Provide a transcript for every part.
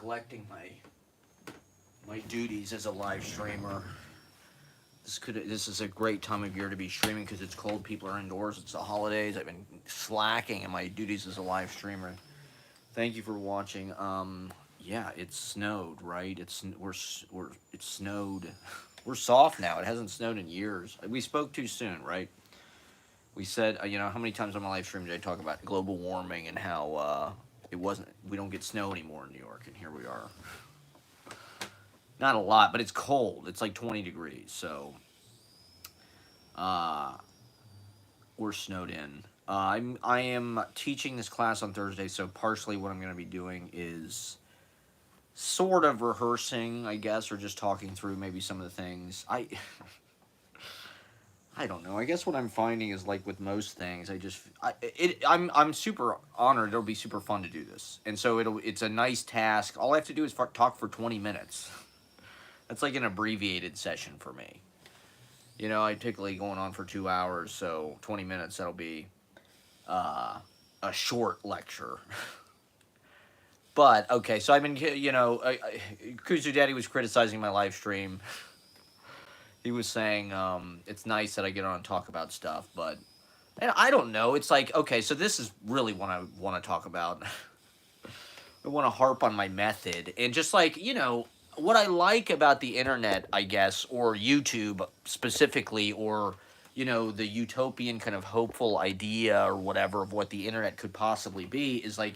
neglecting my duties as a live streamer. This is a great time of year to be streaming because it's cold. People are indoors. It's the holidays. I've been slacking in my duties as a live streamer. Thank you for watching. Yeah, it snowed, right? It's snowed. We're soft now. It hasn't snowed in years. We spoke too soon, right? We said, how many times on my live stream did I talk about global warming and how we don't get snow anymore in New York, and here we are. Not a lot, but it's cold. It's like 20 degrees, so we're snowed in. I am teaching this class on Thursday, so partially what I'm going to be doing is sort of rehearsing, I guess, or just talking through maybe some of the things. I don't know. I guess what I'm finding is like with most things, I'm super honored. It'll be super fun to do this, and so it's a nice task. All I have to do is talk for 20 minutes. That's like an abbreviated session for me. I typically going on for 2 hours, so 20 minutes, that'll be a short lecture. But, okay, so I've been, Kuzu Daddy was criticizing my live stream. He was saying it's nice that I get on and talk about stuff, but and I don't know. It's like, okay, so this is really what I want to talk about. I want to harp on my method and just like, what I like about the internet, I guess, or YouTube specifically, or, the utopian kind of hopeful idea or whatever of what the internet could possibly be is like,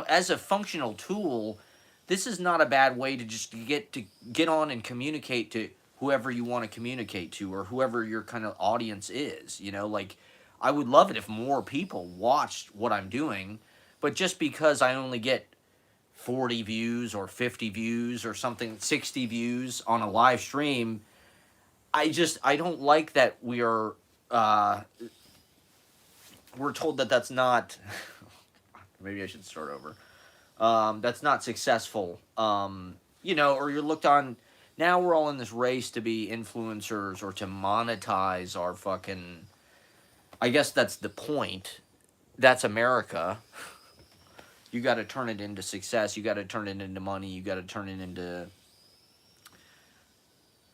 as a functional tool, this is not a bad way to just get on and communicate to whoever you want to communicate to or whoever your kind of audience is, like I would love it if more people watched what I'm doing, but just because I only get 40 views or 50 views or something, 60 views on a live stream, I don't like that we're told that that's not, maybe I should start over, that's not successful, or you're looked on, now we're all in this race to be influencers or to monetize our fucking, I guess that's the point, that's America. You got to turn it into success. You got to turn it into money. You got to turn it into...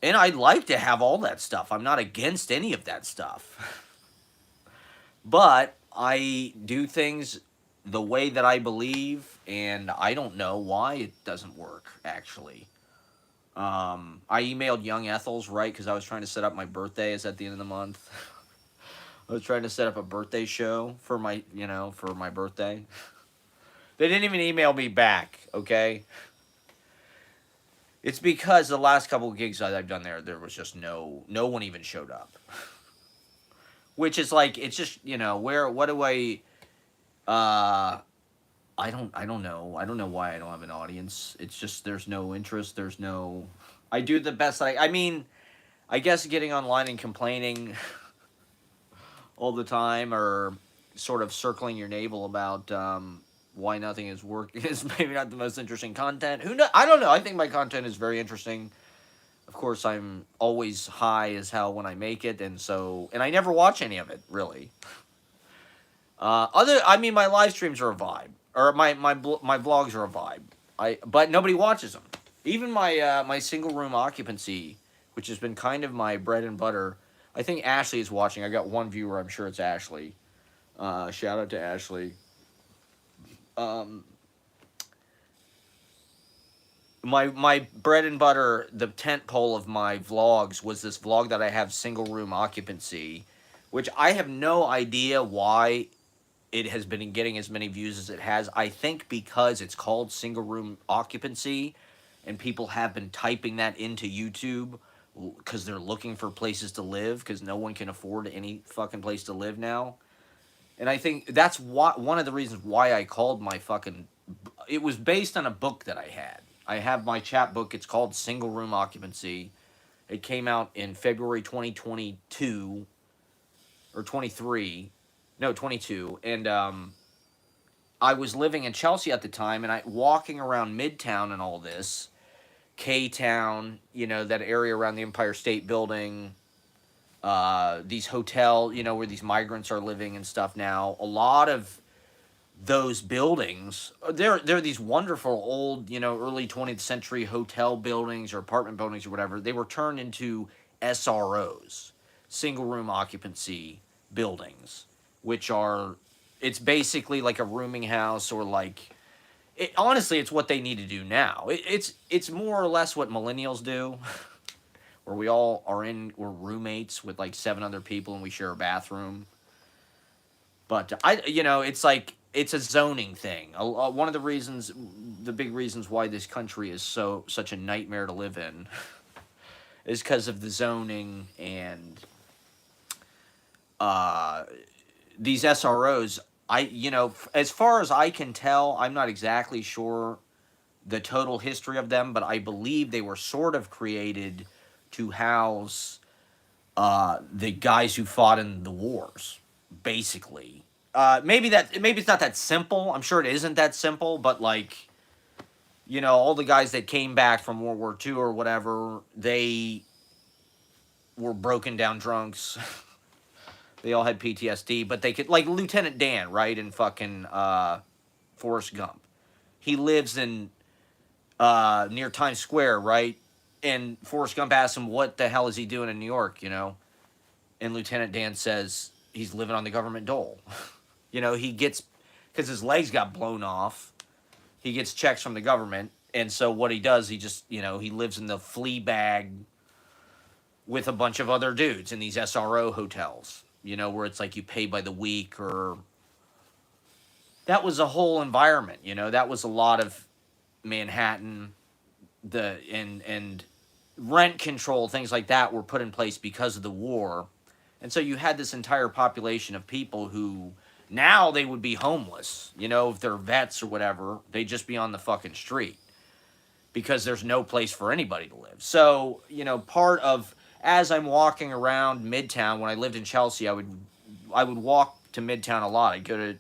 And I'd like to have all that stuff. I'm not against any of that stuff. But I do things the way that I believe, and I don't know why it doesn't work, actually. I emailed Young Ethels, right, because I was trying to set up my birthday. It's at the end of the month. I was trying to set up a birthday show for my birthday. They didn't even email me back, okay? It's because the last couple of gigs that I've done there was just no one even showed up. Which is like, it's just, what do I don't know. I don't know why I don't have an audience. It's just, there's no interest, I do the best I mean, I guess getting online and complaining all the time or sort of circling your navel about, why nothing is working is maybe not the most interesting content. Who knows? I don't know. I think my content is very interesting. Of course, I'm always high as hell when I make it, and I never watch any of it, really. My live streams are a vibe, or my vlogs are a vibe. But nobody watches them. Even my single room occupancy, which has been kind of my bread and butter. I think Ashley is watching. I got one viewer. I'm sure it's Ashley. Shout out to Ashley. My bread and butter, the tent pole of my vlogs was this vlog that I have single room occupancy, which I have no idea why it has been getting as many views as it has. I think because it's called single room occupancy and people have been typing that into YouTube because they're looking for places to live because no one can afford any fucking place to live now. And I think that's one of the reasons why I called my fucking... It was based on a book that I had. I have my chapbook. It's called Single Room Occupancy. It came out in February 2022. Or 23. No, 22. And I was living in Chelsea at the time. And walking around Midtown and all this. K-Town. That area around the Empire State Building... these hotel, where these migrants are living and stuff now. A lot of those buildings, they're these wonderful old, early 20th century hotel buildings or apartment buildings or whatever. They were turned into SROs, single room occupancy buildings, which are, it's basically like a rooming house, or like, honestly, it's what they need to do now. It's more or less what millennials do, where we're roommates with like seven other people and we share a bathroom. But it's like, it's a zoning thing. One of the big reasons why this country is such a nightmare to live in is because of the zoning and uh, these SROs. As far as I can tell, I'm not exactly sure the total history of them, but I believe they were sort of created to house the guys who fought in the wars, basically. Maybe it's not that simple. I'm sure it isn't that simple, but like, all the guys that came back from World War II or whatever, they were broken down drunks. They all had PTSD, but they could, like Lieutenant Dan, right, in fucking Forrest Gump. He lives in near Times Square, right? And Forrest Gump asks him, what the hell is he doing in New York, And Lieutenant Dan says he's living on the government dole. He gets, because his legs got blown off, he gets checks from the government. And so what he does, he just, he lives in the flea bag with a bunch of other dudes in these SRO hotels, where it's like you pay by the week, or that was a whole environment, that was a lot of Manhattan, and rent control, things like that were put in place because of the war. And so you had this entire population of people who now they would be homeless, if they're vets or whatever, they'd just be on the fucking street because there's no place for anybody to live. So, part of, as I'm walking around Midtown, when I lived in Chelsea, I would walk to Midtown a lot. I'd go to,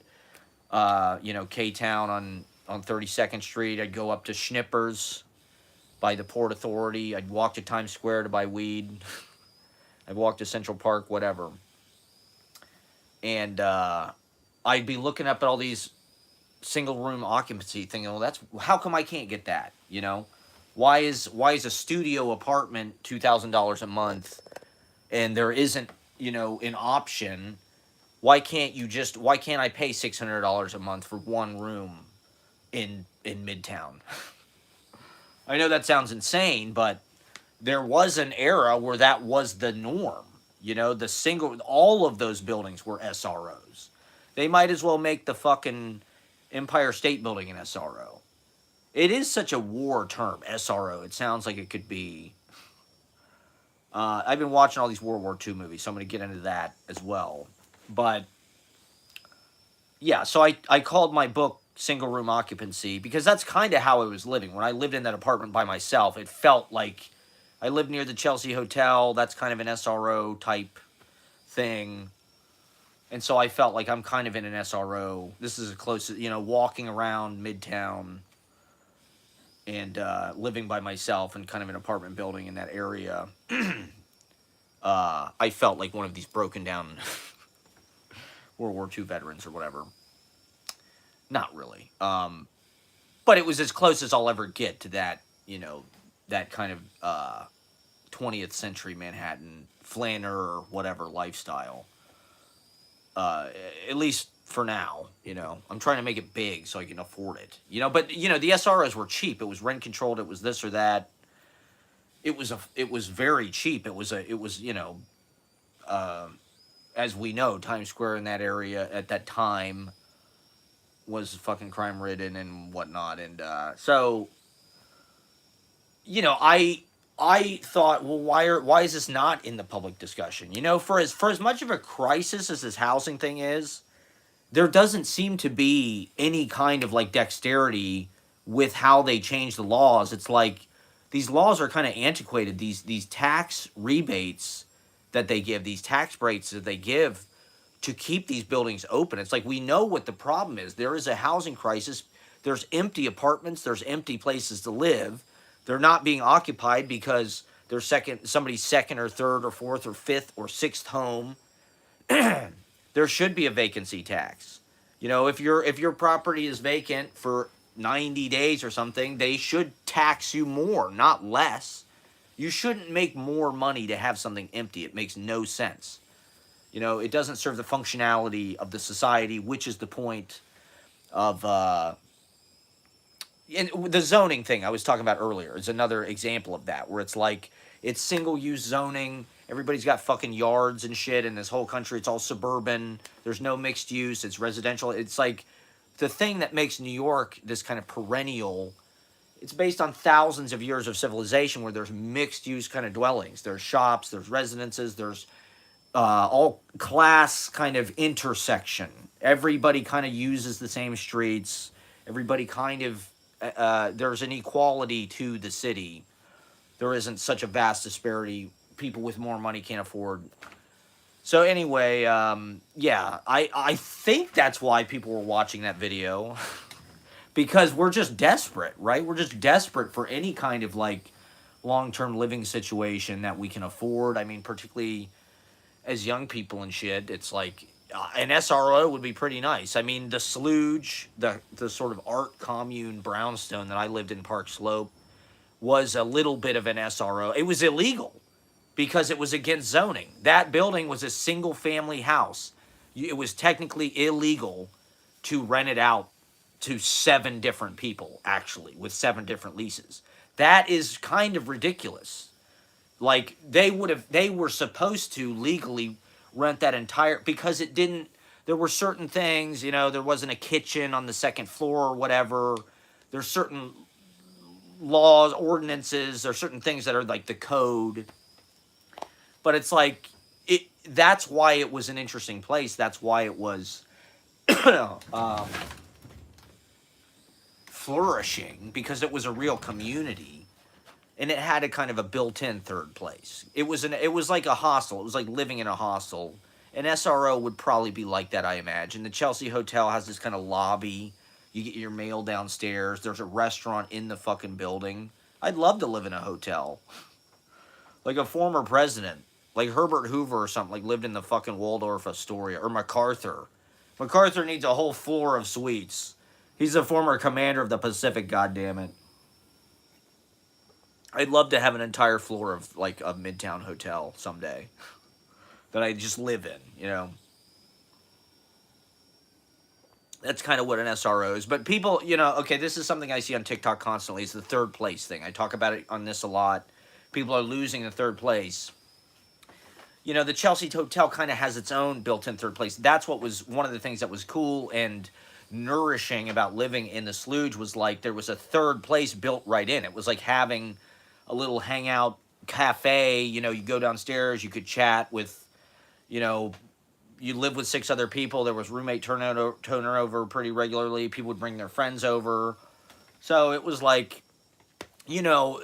K-Town on 32nd Street. I'd go up to Schnippers by the Port Authority. I'd walk to Times Square to buy weed. I'd walk to Central Park, whatever. And I'd be looking up at all these single room occupancy, thinking, well, how come I can't get that? Why is a studio apartment $2,000 a month, and there isn't an option? Why can't I pay $600 a month for one room in Midtown? I know that sounds insane, but there was an era where that was the norm. All of those buildings were SROs. They might as well make the fucking Empire State Building an SRO. It is such a war term, SRO. It sounds like it could be. I've been watching all these World War II movies, so I'm going to get into that as well. But, yeah, so I called my book Single Room Occupancy because that's kind of how I was living. When I lived in that apartment by myself, it felt like I lived near the Chelsea Hotel. That's kind of an SRO type thing. And so I felt like I'm kind of in an SRO. This is as close as, walking around Midtown and living by myself in kind of an apartment building in that area. I felt like one of these broken down World War II veterans or whatever. Not really. But it was as close as I'll ever get to that, that kind of 20th century Manhattan flaneur or whatever lifestyle. At least for now, I'm trying to make it big so I can afford it, but the SROs were cheap. It was rent controlled. It was this or that. It was very cheap. It was, as we know, Times Square in that area at that time was fucking crime ridden and whatnot. And, so, I thought, well, why is this not in the public discussion? For as much of a crisis as this housing thing is, there doesn't seem to be any kind of like dexterity with how they change the laws. It's like these laws are kind of antiquated. These tax rebates that they give, these tax breaks that they give to keep these buildings open. It's like we know what the problem is. There is a housing crisis. There's empty apartments. There's empty places to live. They're not being occupied because they're somebody's second or third or fourth or fifth or sixth home. There should be a vacancy tax. You know, if your property is vacant for 90 days or something, they should tax you more, not less. You shouldn't make more money to have something empty. It makes no sense. You know, it doesn't serve the functionality of the society, which is the point of and the zoning thing I was talking about earlier is another example of that, where it's like it's single use zoning. Everybody's got fucking yards and shit in this whole country. It's all suburban. There's no mixed use. It's residential. It's like the thing that makes New York this kind of perennial. It's based on thousands of years of civilization where there's mixed use kind of dwellings. There's shops, there's residences, there's all class kind of intersection. Everybody kind of uses the same streets. Everybody kind of there's an equality to the city. There isn't such a vast disparity. People with more money can't afford. So anyway, yeah, I think that's why people were watching that video. Because we're just desperate, right? We're just desperate for any kind of like long-term living situation that we can afford. I mean, particularly as young people and shit, it's like an SRO would be pretty nice. I mean, the Slooge, the sort of art commune brownstone that I lived in Park Slope was a little bit of an SRO. It was illegal because it was against zoning. That building was a single family house. It was technically illegal to rent it out to 7 different people, actually, with 7 different leases. That is kind of ridiculous. Like they were supposed to legally rent that entire, because it didn't, there were certain things, you know, there wasn't a kitchen on the second floor or whatever. There's certain laws, ordinances, there's certain things that are like the code. But it's like that's why it was an interesting place. That's why it was flourishing, because it was a real community. And it had a kind of a built-in third place. It was like a hostel. It was like living in a hostel. An SRO would probably be like that, I imagine. The Chelsea Hotel has this kind of lobby. You get your mail downstairs. There's a restaurant in the fucking building. I'd love to live in a hotel. Like a former president, like Herbert Hoover or something, like lived in the fucking Waldorf Astoria. Or MacArthur. MacArthur needs a whole floor of suites. He's a former commander of the Pacific, goddammit. I'd love to have an entire floor of like a Midtown hotel someday that I just live in, you know. That's kind of what an SRO is. But people, you know, okay, this is something I see on TikTok constantly. It's the third place thing. I talk about it on this a lot. People are losing the third place. You know, the Chelsea Hotel kind of has its own built-in third place. That's what was one of the things that was cool and nourishing about living in the Slooge, was like there was a third place built right in. It was like having a little hangout cafe. You know, you go downstairs, you could chat with, you know, you live with 6 other people. There was roommate turnover pretty regularly. People would bring their friends over. So it was like, you know,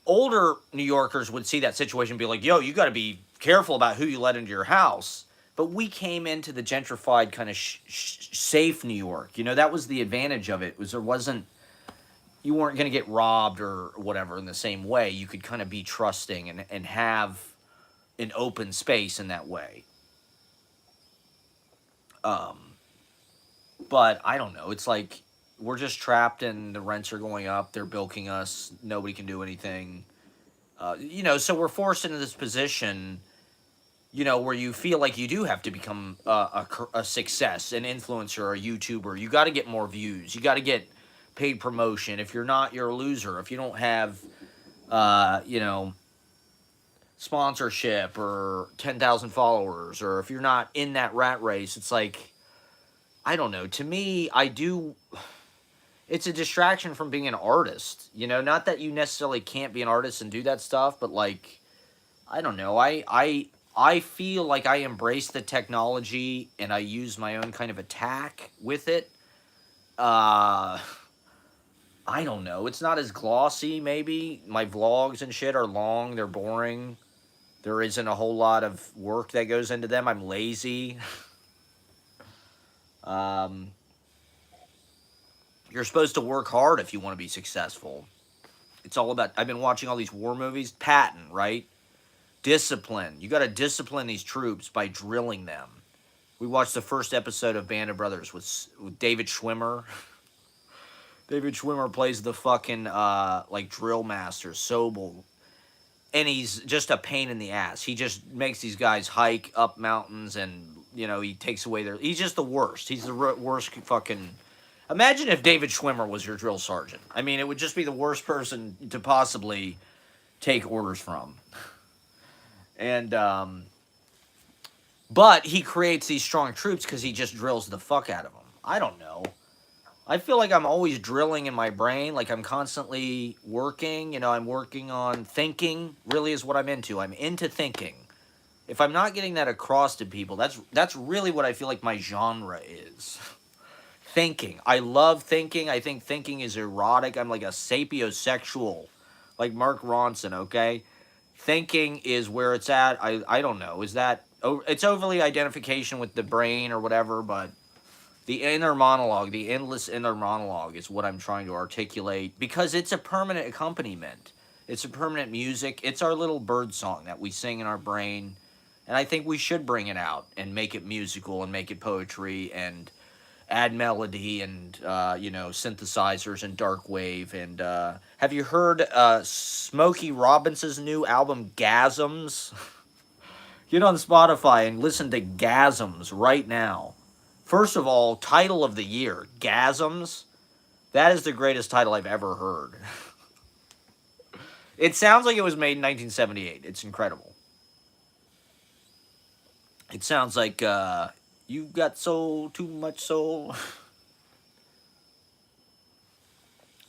older New Yorkers would see that situation and be like, yo, you got to be careful about who you let into your house. But we came into the gentrified kind of safe New York. You know, that was the advantage of it, was there wasn't, you weren't going to get robbed or whatever in the same way. You could kind of be trusting and have an open space in that way. But I don't know. It's like we're just trapped and the rents are going up. They're bilking us. Nobody can do anything. You know, so we're forced into this position, you know, where you feel like you do have to become a success, an influencer, a YouTuber. You got to get more views. You got to get paid promotion. If you're not, you're a loser. If you don't have, you know, sponsorship or 10,000 followers, or if you're not in that rat race, it's like, I don't know. To me, it's a distraction from being an artist. You know, not that you necessarily can't be an artist and do that stuff, but like, I don't know. I feel like I embrace the technology and I use my own kind of attack with it. I don't know. It's not as glossy, maybe. My vlogs and shit are long. They're boring. There isn't a whole lot of work that goes into them. I'm lazy. You're supposed to work hard if you want to be successful. It's all about, I've been watching all these war movies. Patton, right? Discipline. You got to discipline these troops by drilling them. We watched the first episode of Band of Brothers with David Schwimmer. David Schwimmer plays the fucking like drill master, Sobel, and he's just a pain in the ass. He just makes these guys hike up mountains, and he takes away their. He's just the worst. He's the worst fucking. Imagine if David Schwimmer was your drill sergeant. I mean, it would just be the worst person to possibly take orders from. And but he creates these strong troops because he just drills the fuck out of them. I don't know. I feel like I'm always drilling in my brain, like I'm constantly working. I'm working on thinking, really is what I'm into. I'm into thinking. If I'm not getting that across to people, that's really what I feel like my genre is. Thinking. I love thinking. I think thinking is erotic. I'm like a sapiosexual, like Mark Ronson, okay? Thinking is where it's at. I don't know. Is that... It's overly identification with the brain or whatever, but... The inner monologue, the endless inner monologue is what I'm trying to articulate because it's a permanent accompaniment. It's a permanent music. It's our little bird song that we sing in our brain. And I think we should bring it out and make it musical and make it poetry and add melody and, synthesizers and dark wave. And have you heard Smokey Robinson's new album, Gasms? Get on Spotify and listen to Gasms right now. First of all, title of the year, Gasms. That is the greatest title I've ever heard. It sounds like it was made in 1978. It's incredible. It sounds like, you've got soul, too much soul.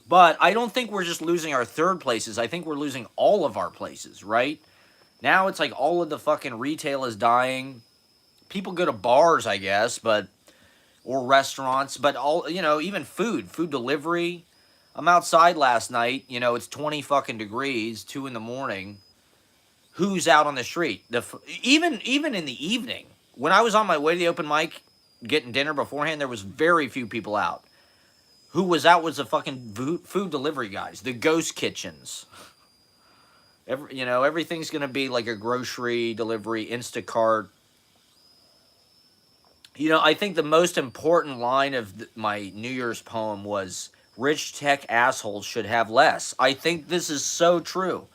But I don't think we're just losing our third places. I think we're losing all of our places, right? Now it's like all of the fucking retail is dying. People go to bars, I guess, but... or restaurants, but even food delivery. I'm outside last night, it's 20 fucking degrees, 2 in the morning. Who's out on the street? Even in the evening, when I was on my way to the open mic, getting dinner beforehand, there was very few people out. Who was out was the fucking food delivery guys, the ghost kitchens. Everything's gonna be like a grocery delivery, Instacart. I think the most important line of my New Year's poem was, rich tech assholes should have less. I think this is so true.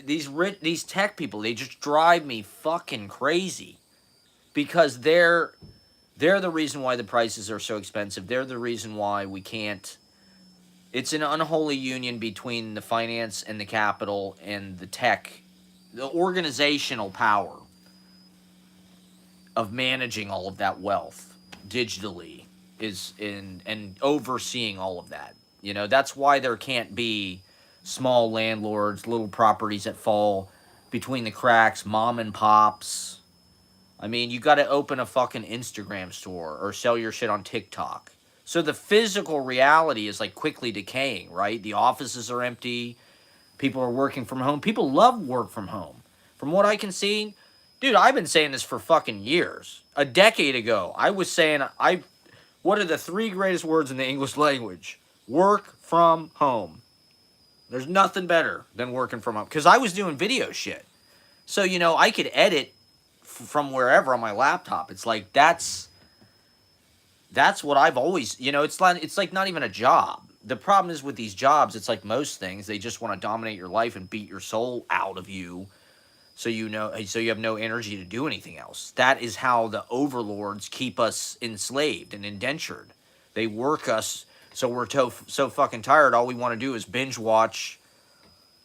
These tech people, they just drive me fucking crazy. Because they're the reason why the prices are so expensive. They're the reason why we can't... It's an unholy union between the finance and the capital and the tech. The organizational power of managing all of that wealth digitally is and overseeing all of that. That's why there can't be small landlords, little properties that fall between the cracks, mom and pops. I mean, you got to open a fucking Instagram store or sell your shit on TikTok. So the physical reality is like quickly decaying, right? The offices are empty. People are working from home. People love work from home. From what I can see, dude, I've been saying this for fucking years. A decade ago, I was saying, what are the 3 greatest words in the English language? Work from home. There's nothing better than working from home. Because I was doing video shit. So, I could edit from wherever on my laptop. It's like, that's what I've always, it's like not even a job. The problem is with these jobs, it's like most things, they just want to dominate your life and beat your soul out of you. So you have no energy to do anything else. That is how the overlords keep us enslaved and indentured. They work us so we're so fucking tired. All we want to do is binge watch,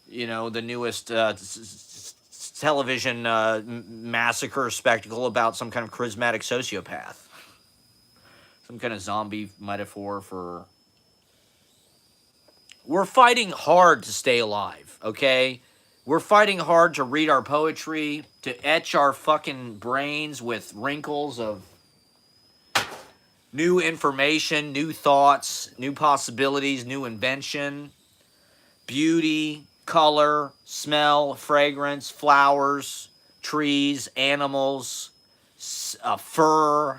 the newest television massacre spectacle about some kind of charismatic sociopath. Some kind of zombie metaphor for... We're fighting hard to stay alive, okay? We're fighting hard to read our poetry, to etch our fucking brains with wrinkles of new information, new thoughts, new possibilities, new invention, beauty, color, smell, fragrance, flowers, trees, animals, fur,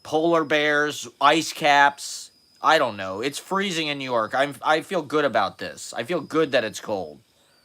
polar bears, ice caps. I don't know. It's freezing in New York. I feel good about this. I feel good that it's cold.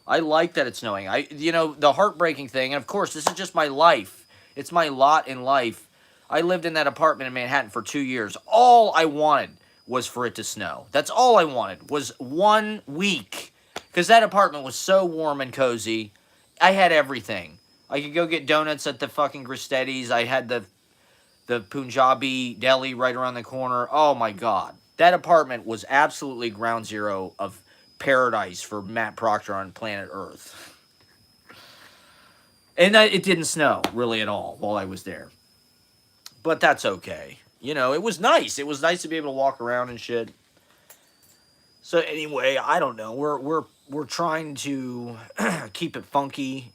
I like that it's snowing. The heartbreaking thing, and of course, this is just my life. It's my lot in life. I lived in that apartment in Manhattan for 2 years. All I wanted was for it to snow. That's all I wanted was 1 week. Because that apartment was so warm and cozy. I had everything. I could go get donuts at the fucking Gristetti's. I had the Punjabi deli right around the corner. Oh my God. That apartment was absolutely ground zero of paradise for Matt Proctor on planet Earth. And it didn't snow really at all while I was there. But that's okay. You know, it was nice. It was nice to be able to walk around and shit. So anyway, I don't know. We're trying to keep it funky,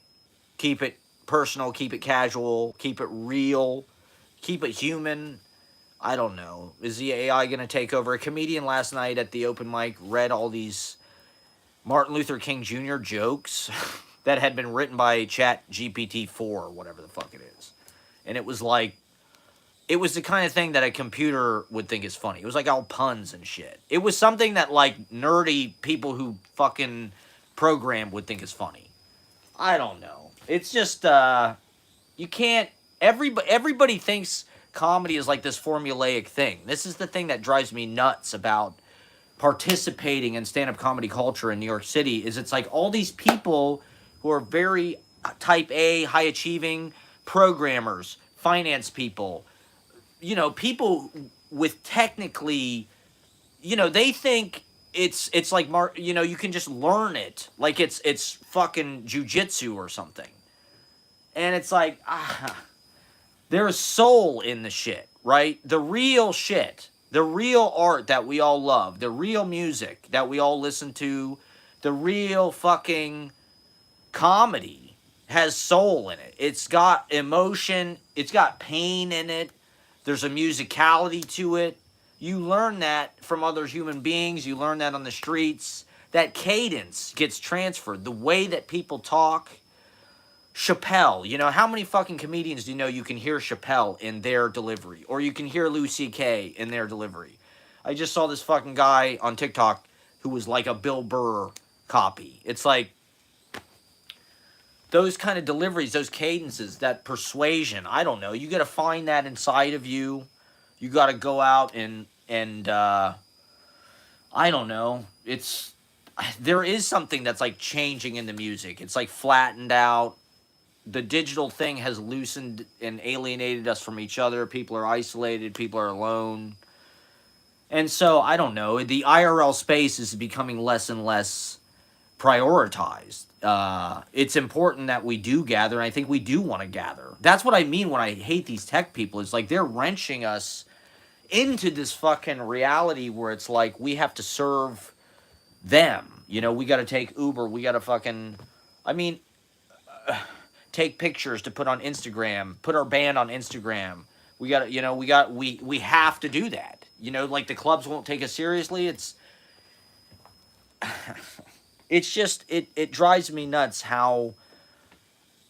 keep it personal, keep it casual, keep it real, keep it human. I don't know. Is the AI going to take over? A comedian last night at the open mic read all these Martin Luther King Jr. jokes that had been written by Chat GPT-4 or whatever the fuck it is. And it was like, it was the kind of thing that a computer would think is funny. It was like all puns and shit. It was something that like nerdy people who fucking program would think is funny. I don't know. It's just, you can't, everybody thinks comedy is like this formulaic thing. This is the thing that drives me nuts about participating in stand-up comedy culture in New York City, is it's like all these people who are very type A, high-achieving programmers, finance people, you know, people with technically, you know, they think it's like, you know, you can just learn it. Like it's fucking jujitsu or something. And it's like, there's soul in the shit, right? The real shit. The real art that we all love. The real music that we all listen to. The real fucking comedy has soul in it. It's got emotion. It's got pain in it. There's a musicality to it. You learn that from other human beings. You learn that on the streets. That cadence gets transferred. The way that people talk. Chappelle. You know, how many fucking comedians do you know you can hear Chappelle in their delivery? Or you can hear Louis C.K. in their delivery? I just saw this fucking guy on TikTok who was like a Bill Burr copy. It's like those kind of deliveries, those cadences, that persuasion, I don't know. You got to find that inside of you. You got to go out and I don't know. There is something that's like changing in the music. It's like flattened out. The digital thing has loosened and alienated us from each other. People are isolated. People are alone. And so, I don't know. The IRL space is becoming less and less prioritized. It's important that we do gather, and I think we do want to gather. That's what I mean when I hate these tech people. It's like they're wrenching us into this fucking reality where it's like we have to serve them. You know, we got to take Uber. We got to fucking, take pictures to put on Instagram, put our band on Instagram. We got to, you know, we have to do that. You know, like the clubs won't take us seriously. It's just, it drives me nuts how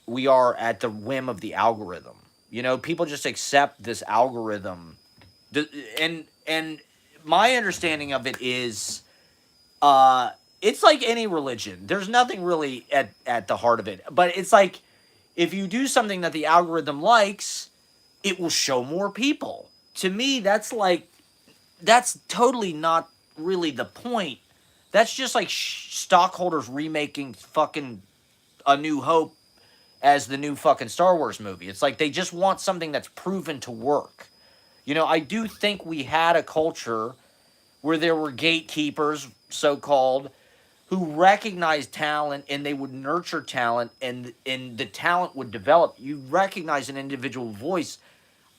we are at the whim of the algorithm. You know, people just accept this algorithm. And my understanding of it is, it's like any religion. There's nothing really at the heart of it. But it's like, if you do something that the algorithm likes, it will show more people. To me, that's totally not really the point. That's just like stockholders remaking fucking A New Hope as the new fucking Star Wars movie. It's like they just want something that's proven to work. You know, I do think we had a culture where there were gatekeepers, so-called, who recognized talent and they would nurture talent and the talent would develop. You recognize an individual voice.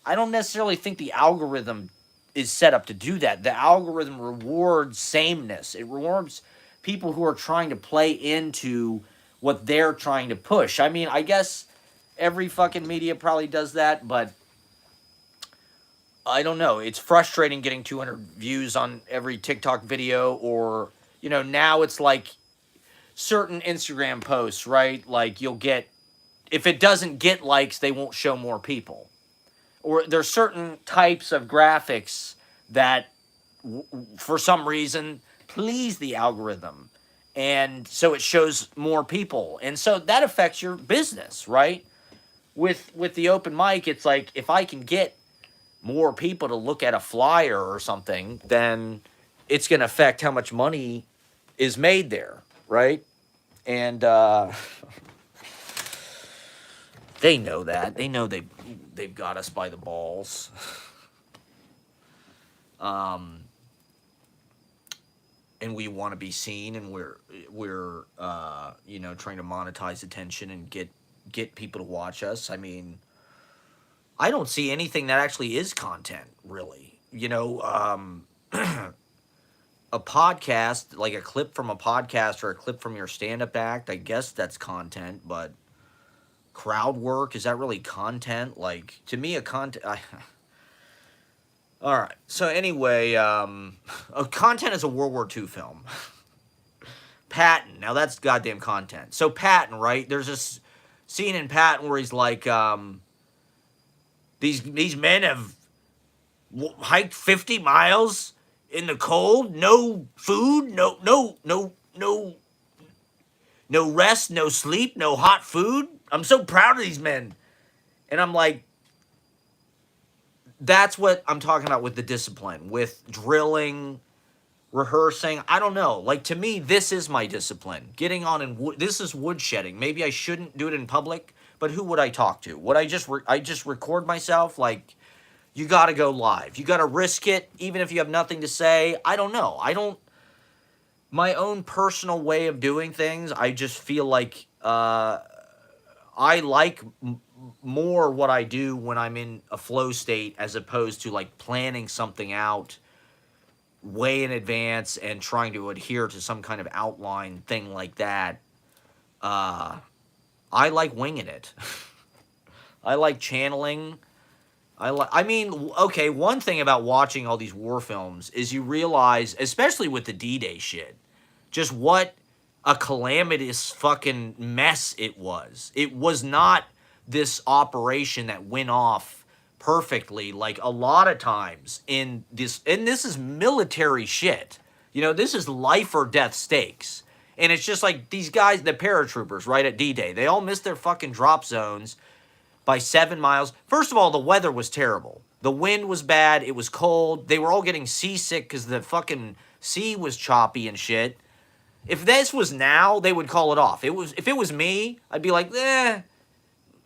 I don't necessarily think the algorithm is set up to do that. The algorithm rewards sameness. It rewards people who are trying to play into what they're trying to push. I mean, I guess every fucking media probably does that, but I don't know. It's frustrating getting 200 views on every TikTok video, or, you know, now it's like certain Instagram posts, right? Like you'll get, if it doesn't get likes, they won't show more people. Or there's certain types of graphics that, for some reason, please the algorithm. And so it shows more people. And so that affects your business, right? with the open mic, it's like if I can get more people to look at a flyer or something, then it's going to affect how much money is made there, right? And they know that. They know they've got us by the balls. Um, and we want to be seen, and we're trying to monetize attention and get people to watch us. I mean, I don't see anything that actually is content, really. A podcast, like a clip from a podcast or a clip from your stand-up act, I guess that's content, but crowd work, is that really content? Like, to me, all right. So anyway, content is a World War II film. Patton, now that's goddamn content. So Patton, right? There's this scene in Patton where he's like, these men have hiked 50 miles in the cold, no food, no rest, no sleep, no hot food. I'm so proud of these men. And I'm like, that's what I'm talking about with the discipline, with drilling, rehearsing. I don't know. Like, to me, this is my discipline. Getting on in wood. This is woodshedding. Maybe I shouldn't do it in public, but who would I talk to? Would I just record myself? Like, you got to go live. You got to risk it, even if you have nothing to say. I don't know. My own personal way of doing things, I just feel like I like more what I do when I'm in a flow state as opposed to like planning something out way in advance and trying to adhere to some kind of outline thing like that. I like winging it. I like channeling. Okay, one thing about watching all these war films is you realize, especially with the D-Day shit, just what a calamitous fucking mess it was. It was not this operation that went off perfectly like a lot of times in this, and this is military shit. This is life or death stakes. And it's just like these guys, the paratroopers, right, at D-Day, they all missed their fucking drop zones by 7 miles. First of all, the weather was terrible. The wind was bad. It was cold. They were all getting seasick because the fucking sea was choppy and shit. If this was now, they would call it off. If it was me, I'd be like, I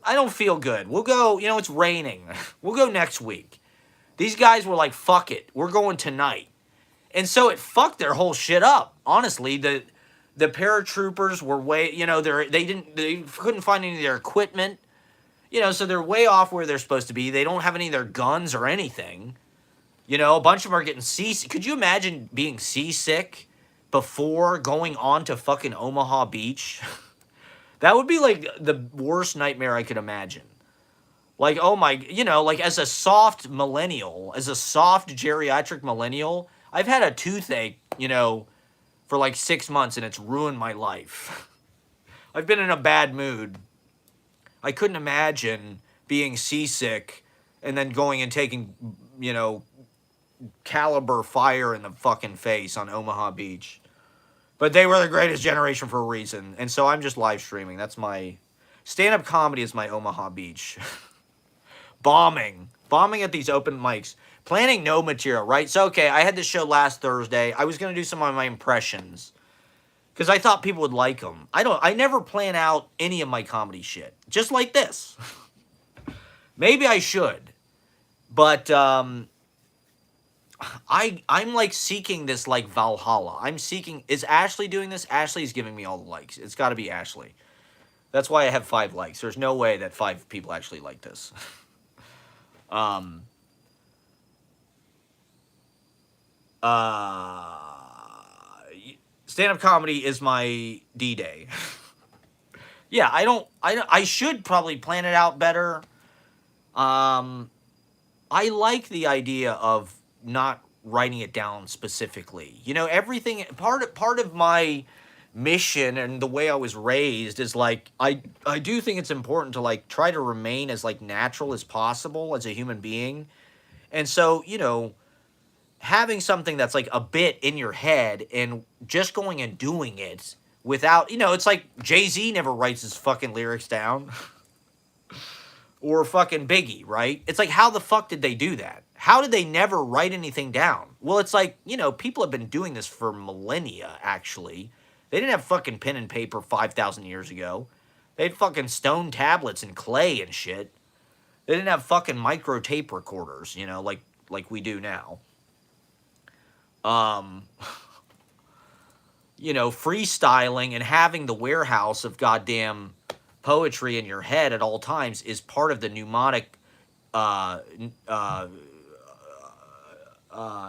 don't feel good. We'll go, it's raining. We'll go next week. These guys were like, fuck it. We're going tonight. And so it fucked their whole shit up. Honestly, the paratroopers were way, they couldn't find any of their equipment. So they're way off where they're supposed to be. They don't have any of their guns or anything. A bunch of them are getting seasick. Could you imagine being seasick before going on to fucking Omaha Beach? That would be like the worst nightmare I could imagine. Like, oh my, like as a soft millennial, as a soft geriatric millennial, I've had a toothache, for like 6 months and it's ruined my life. I've been in a bad mood. I couldn't imagine being seasick and then going and taking, caliber fire in the fucking face on Omaha Beach. But they were the greatest generation for a reason. And so I'm just live streaming. That's my stand-up comedy is my Omaha Beach. Bombing at these open mics. Planning no material, right? So, okay, I had this show last Thursday. I was going to do some of my impressions because I thought people would like them. I never plan out any of my comedy shit. Just like this. Maybe I should. But I'm like seeking this like Valhalla. I'm seeking, is Ashley doing this? Ashley's giving me all the likes. It's got to be Ashley. That's why I have 5 likes. There's no way that 5 people actually like this. Stand-up comedy is my D-Day. Yeah, I should probably plan it out better. I like the idea of not writing it down specifically. Everything, part of my mission and the way I was raised is like, I do think it's important to like try to remain as like natural as possible as a human being. And so, having something that's like a bit in your head and just going and doing it without, it's like Jay-Z never writes his fucking lyrics down. or fucking Biggie, right? It's like, how the fuck did they do that? How did they never write anything down? Well, it's like, people have been doing this for millennia, actually. They didn't have fucking pen and paper 5,000 years ago. They had fucking stone tablets and clay and shit. They didn't have fucking micro tape recorders, like we do now. Freestyling and having the warehouse of goddamn poetry in your head at all times is part of the mnemonic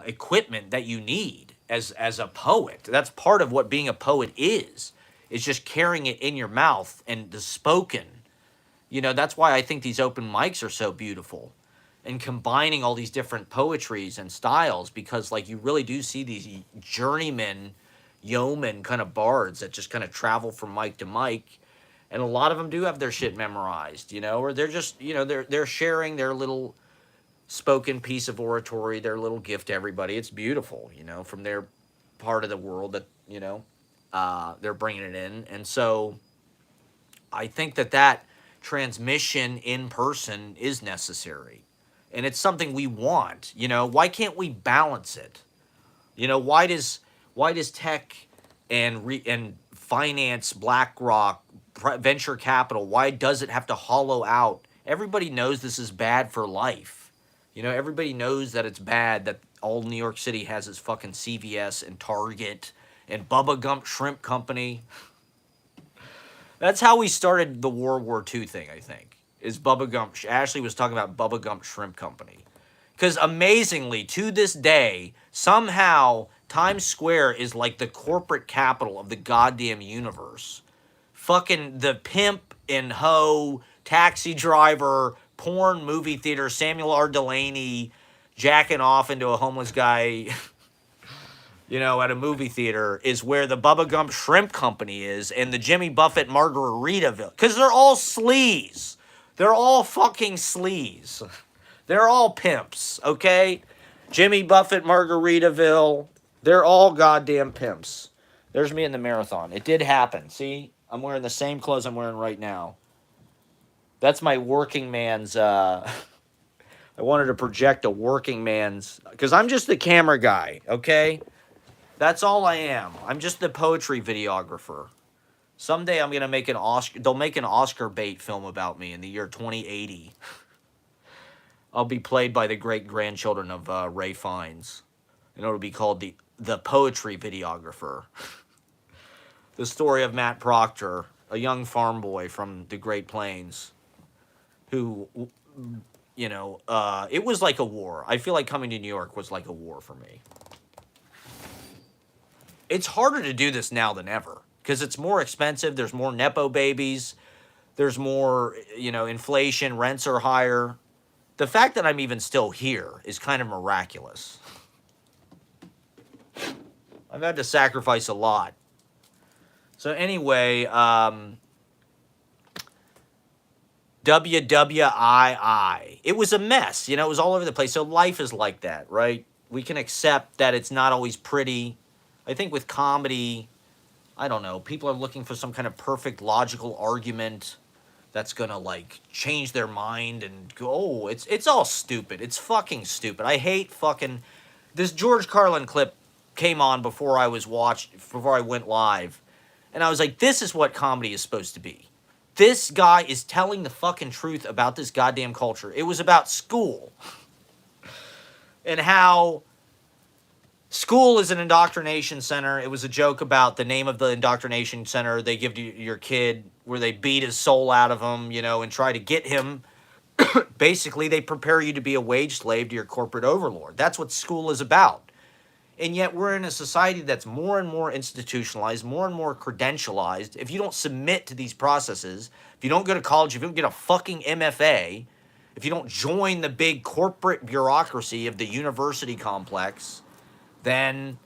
equipment that you need as a poet. That's part of what being a poet is just carrying it in your mouth and the spoken. That's why I think these open mics are so beautiful, and combining all these different poetries and styles, because like you really do see these journeymen, yeomen kind of bards that just kind of travel from mic to mic, and a lot of them do have their shit memorized, or they're just, they're sharing their little spoken piece of oratory, their little gift to everybody. It's beautiful, from their part of the world that, they're bringing it in. And so I think that transmission in person is necessary, and it's something we want. Why can't we balance it? Why does tech and finance, BlackRock, venture capital, why does it have to hollow out? Everybody knows this is bad for life. Everybody knows that it's bad that all New York City has its fucking CVS and Target and Bubba Gump Shrimp Company. That's how we started the World War II thing, I think, is Bubba Gump. Ashley was talking about Bubba Gump Shrimp Company. Because amazingly, to this day, somehow Times Square is like the corporate capital of the goddamn universe. Fucking the pimp and hoe, taxi driver, porn movie theater, Samuel R. Delaney jacking off into a homeless guy, at a movie theater, is where the Bubba Gump Shrimp Company is, and the Jimmy Buffett Margaritaville. Because they're all sleaze. They're all fucking sleaze. They're all pimps, okay? Jimmy Buffett Margaritaville. They're all goddamn pimps. There's me in the marathon. It did happen. See? I'm wearing the same clothes I'm wearing right now. That's my working man's, I wanted to project a working man's, because I'm just the camera guy, okay? That's all I am. I'm just the poetry videographer. Someday I'm going to make an Oscar, they'll make an Oscar bait film about me in the year 2080. I'll be played by the great-grandchildren of Ray Fiennes. And it'll be called the Poetry Videographer. The story of Matt Proctor, a young farm boy from the Great Plains, who, it was like a war. I feel like coming to New York was like a war for me. It's harder to do this now than ever, because it's more expensive. There's more Nepo babies. There's more, inflation. Rents are higher. The fact that I'm even still here is kind of miraculous. I've had to sacrifice a lot. So anyway, WWII. It was a mess. It was all over the place. So life is like that, right? We can accept that it's not always pretty. I think with comedy, I don't know, people are looking for some kind of perfect logical argument that's going to, like, change their mind and go, oh, it's all stupid. It's fucking stupid. I hate fucking... This George Carlin clip came on before I went live. And I was like, this is what comedy is supposed to be. This guy is telling the fucking truth about this goddamn culture. It was about school. And how school is an indoctrination center. It was a joke about the name of the indoctrination center they give to your kid, where they beat his soul out of him, and try to get him. Basically, they prepare you to be a wage slave to your corporate overlord. That's what school is about. And yet we're in a society that's more and more institutionalized, more and more credentialized. If you don't submit to these processes, if you don't go to college, if you don't get a fucking MFA, if you don't join the big corporate bureaucracy of the university complex, then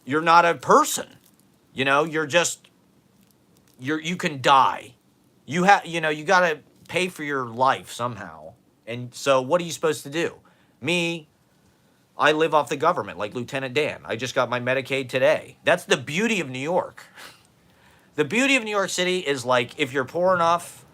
you're not a person. You're just, you can die. You got to pay for your life somehow. And so what are you supposed to do? Me, I live off the government like Lieutenant Dan. I just got my Medicaid today. That's the beauty of New York. The beauty of New York City is, like, if you're poor enough,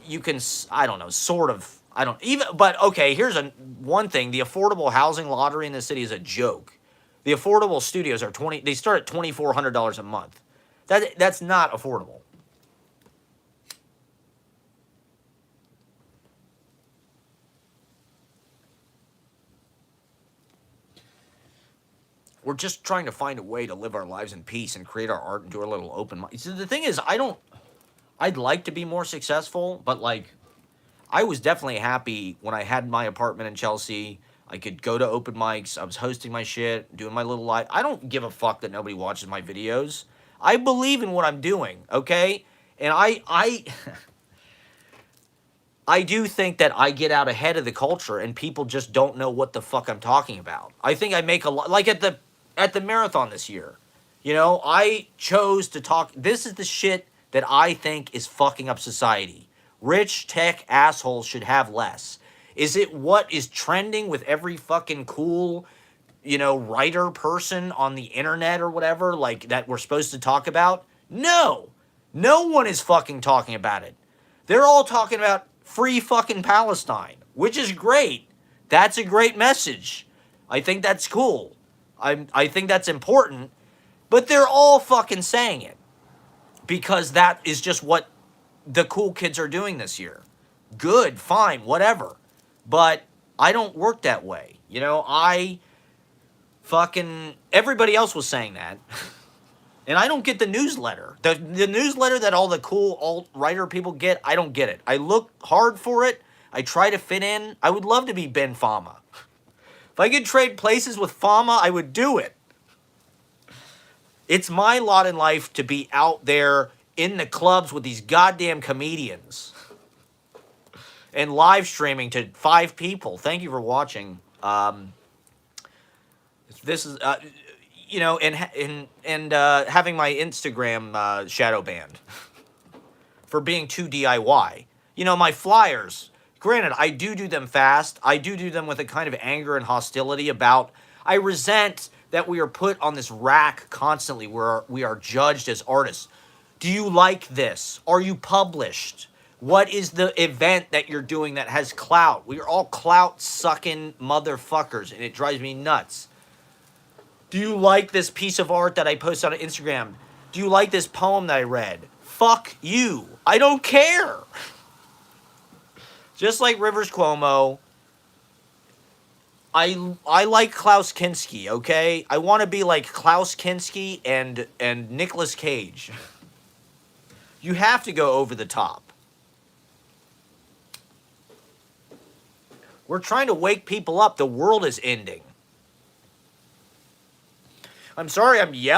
you can, I don't know, sort of, I don't even, but okay, here's one thing. The affordable housing lottery in the city is a joke. The affordable studios are they start at $2,400 a month. That's not affordable. We're just trying to find a way to live our lives in peace and create our art and do our little open mind. So the thing is, I'd like to be more successful, but like, I was definitely happy when I had my apartment in Chelsea. I could go to open mics. I was hosting my shit, doing my little live. I don't give a fuck that nobody watches my videos. I believe in what I'm doing, okay? And I do think that I get out ahead of the culture and people just don't know what the fuck I'm talking about. I think I make a lot, like at the marathon this year. You know, I chose to talk. This is the shit that I think is fucking up society. Rich tech assholes should have less. Is it what is trending with every fucking cool, writer person on the internet or whatever, like that we're supposed to talk about? No. No one is fucking talking about it. They're all talking about free fucking Palestine, which is great. That's a great message. I think that's cool. I think that's important, but they're all fucking saying it because that is just what the cool kids are doing this year. Good, fine, whatever. But I don't work that way. Everybody else was saying that. And I don't get the newsletter. The newsletter that all the cool alt-writer people get, I don't get it. I look hard for it. I try to fit in. I would love to be Ben Fama. If I could trade places with Fama, I would do it. It's my lot in life to be out there in the clubs with these goddamn comedians and live streaming to 5 people. Thank you for watching. This is, and having my Instagram shadow banned for being too DIY. My flyers. Granted, I do them fast. I do them with a kind of anger and hostility about. I resent that we are put on this rack constantly where we are judged as artists. Do you like this? Are you published? What is the event that you're doing that has clout? We are all clout-sucking motherfuckers, and it drives me nuts. Do you like this piece of art that I posted on Instagram? Do you like this poem that I read? Fuck you. I don't care. Just like Rivers Cuomo, I like Klaus Kinski, okay? I want to be like Klaus Kinski and Nicolas Cage. You have to go over the top. We're trying to wake people up. The world is ending. I'm sorry I'm yelling.